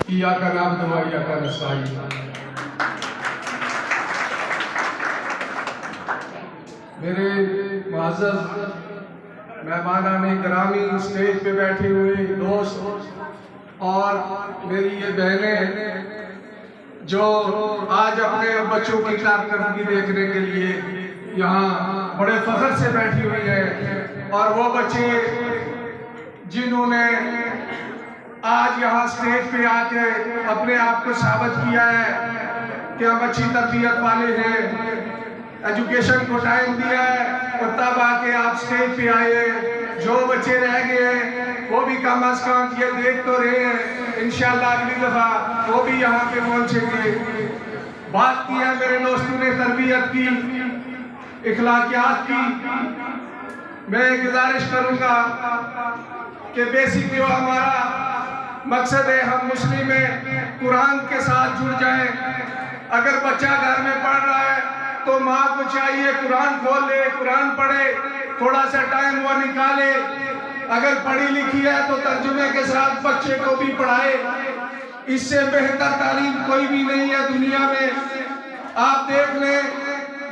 इय्याका नअबुदु व इय्याका नस्तईन। मेरे मुअज़्ज़ज़ मेहमानाने गिरामी, स्टेज पे बैठे हुए दोस्त और मेरी ये बहनें जो आज अपने बच्चों की कारकर्दगी देखने के लिए यहाँ बड़े फख्र से बैठी हुई है, और वो बच्चे जिन्होंने आज यहाँ स्टेज पे आके अपने आप को साबित किया है कि हम अच्छी तरबियत वाले हैं, एजुकेशन को टाइम दिया है, और तब आके आप स्टेज पे आए। जो बच्चे रह गए वो भी कम अज कम ये देख तो रहे हैं, इंशाअल्लाह अगली दफा वो भी यहाँ पे पहुँचेंगे। बात की है मेरे दोस्तों ने तरबियत की, इखलाकियात की। मैं गुजारिश करूँगा कि बेसिक जो हमारा मकसद है, हम मुस्लिम में कुरान के साथ जुड़ जाएं। अगर बच्चा घर में पढ़ रहा है तो माँ को चाहिए कुरान खोल ले, कुरान पढ़े, थोड़ा सा टाइम वो निकाले। अगर पढ़ी लिखी है तो तर्जुमे के साथ बच्चे को भी पढ़ाए। इससे बेहतर तालीम कोई भी नहीं है दुनिया में। आप देख लें,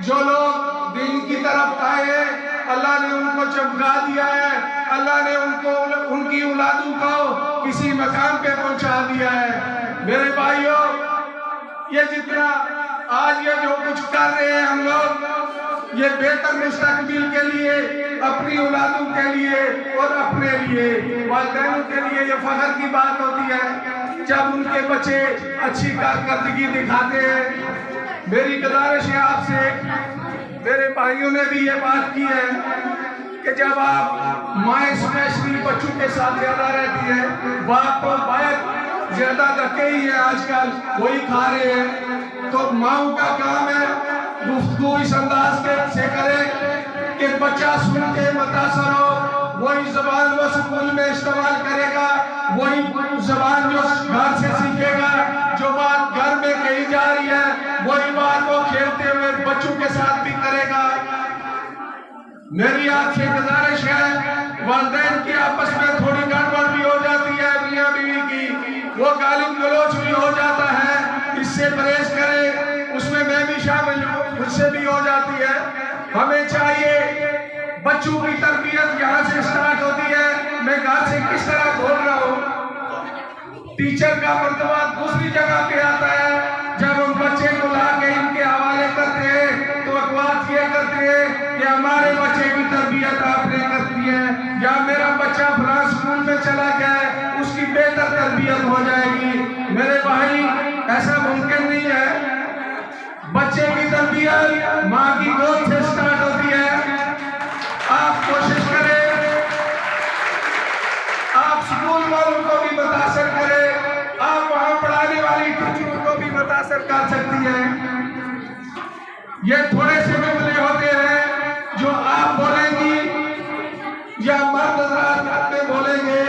जो लोग दीन की तरफ आए हैं, अल्लाह ने उनको चमका दिया है, अल्लाह ने उनको उनकी औलादों को किसी मकाम पे पहुंचा दिया है। मेरे भाइयों, ये जितना आज ये जो कुछ कर रहे हैं हम लोग, ये बेहतर मुस्तकबिल के लिए, अपनी औलादों के लिए और अपने लिए, वालिदैनों के लिए ये फख्र की बात होती है जब उनके बच्चे अच्छी कारकर्दगी दिखाते हैं। मेरी गुजारिश है आपसे, मेरे भाइयों ने भी ये बात की है कि जब आप माएँ स्पेशली बच्चों के साथ ज्यादा रहती है, बाप तो बाहर ज्यादा धक्के ही है आजकल, वही खा रहे हैं, तो माओ का काम है गुफ्तगू इस अंदाज से करे कि बच्चा सुन के मुतासर हो, वही जबान वो स्कूल में इस्तेमाल करेगा, वही जबान जो घर से सीखेगा। जो बात घर में कही जा रही है वही बात वो खेलते हुए बच्चों के साथ भी करेगा। मेरी आपसे गुजारिश है, वालिदैन की आपस में थोड़ी गड़बड़ भी हो जाती है, मियां बीवी की, वो गालिब गलौज भी हो जाता है, इससे परहेज करें। उसमें मैं भी शामिल हूँ, मुझसे भी हो जाती है। हमें चाहिए बच्चों की तरबियत यहाँ से स्टार्ट होती है। मैं घर से किस तरह बोल रहा हूँ, टीचर का मर्तबा दूसरी जगह पे आता है। जब हम बच्चे को ला के इनके हवाले करते हैं तो बात ये करते हैं कि हमारे बच्चे की तरबियत आपने करती है, या मेरा बच्चा फलां स्कूल में चला गया, उसकी बेहतर तरबियत हो जाएगी। मेरे भाई, ऐसा मुमकिन नहीं है। बच्चे की तरबियत माँ की गोद से स्टार्ट होती है। आप कोशिश करें, आप स्कूल वालों को भी मुतासर करें, आप वहां पढ़ाने वाली टीचरों को भी मुतासर कर सकती हैं। ये थोड़े से जुमले होते हैं जो आप बोलेंगी या मर्द हज़रात घर में बोलेंगे,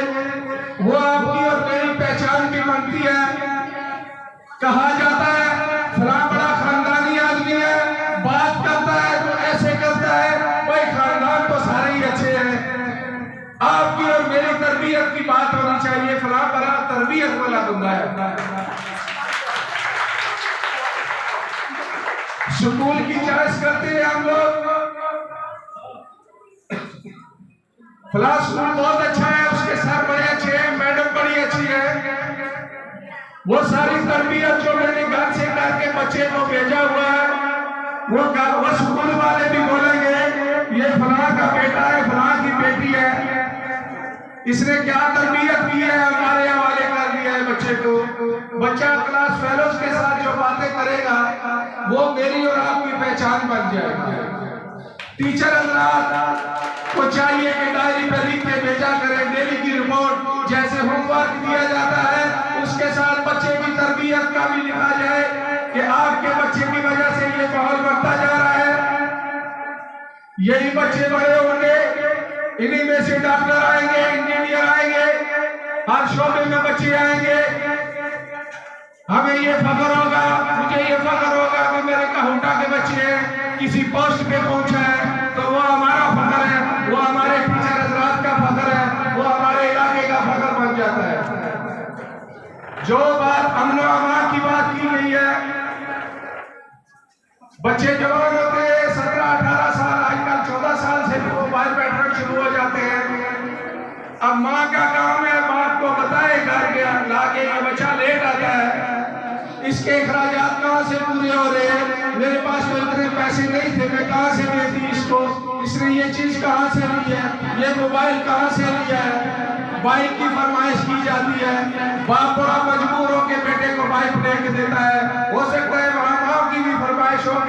वो आपकी और मेरी पहचान भी बनती है। कहा जाता है फलां बड़ा खानदानी आदमी है, बात करता है तो ऐसे करता है, भाई खानदान तो सारे ही अच्छे हैं। आपकी और मेरी तरबियत की बात होनी चाहिए, फलां बड़ा तरबियत वाला बंदा है। स्कूल की चॉइस करते हैं हम लोग, फलां स्कूल बहुत अच्छा है, उसके सर बड़े अच्छे हैं, मैडम बड़ी अच्छी है। वो सारी तरबियत जो मैंने घर से करके बच्चे को भेजा हुआ है, वो स्कूल वाले भी बोलेंगे ये फलां का बेटा है, फलां की बेटी है, इसने क्या तरबियत की है, हमारे हवाले कर दिया है बच्चे को। बच्चा क्लास फेलोज के साथ जो बातें करेगा वो मेरी और आपकी पहचान बन जाएगी। टीचर हज़रात को चाहिए कि डायरी पे लिख के भेजा करें डेली की रिपोर्ट, जैसे होमवर्क दिया जाता है उसके साथ बच्चे की तरबियत का भी लिखा जाए कि आपके बच्चे की वजह से ये माहौल बढ़ता जा रहा है, यही बच्चे बड़े होंगे, इन्हीं में से डॉक्टर आएंगे, इंजीनियर आएंगे, हर शोबे में बच्चे आएंगे। हमें ये फख्र होगा, मुझे ये फख्र होगा कि मेरे कहूटा के बच्चे किसी पोस्ट पे पहुंचा है, तो वो हमारा फख्र है, वो हमारे टीचर हज़रात का फख्र है, वो हमारे इलाके का फख्र बन जाता है। जो बात अमन व अमान की बात की गई है, बच्चे जवान होते हैं 17-18 साल, आजकल 14 साल से भी मोबाइल पे अटैक शुरू हो जाते हैं। अब माँ का काम है बाप को बताए घर के लाके ये बच्चा लेट आता है, इसके अखराजात कहाँ से पूरे हो रहे हैं, मेरे पास तो इतने पैसे नहीं थे, मैं कहाँ से देती इसको, इसने ये चीज कहाँ से ली है, ये मोबाइल कहाँ से लिया है, बाइक की फरमाइश की जाती है, बाप बड़ा मजबूर होकर बेटे को बाइक दे के देता है, हो सकता है वहां बाप की भी फरमाइश हो।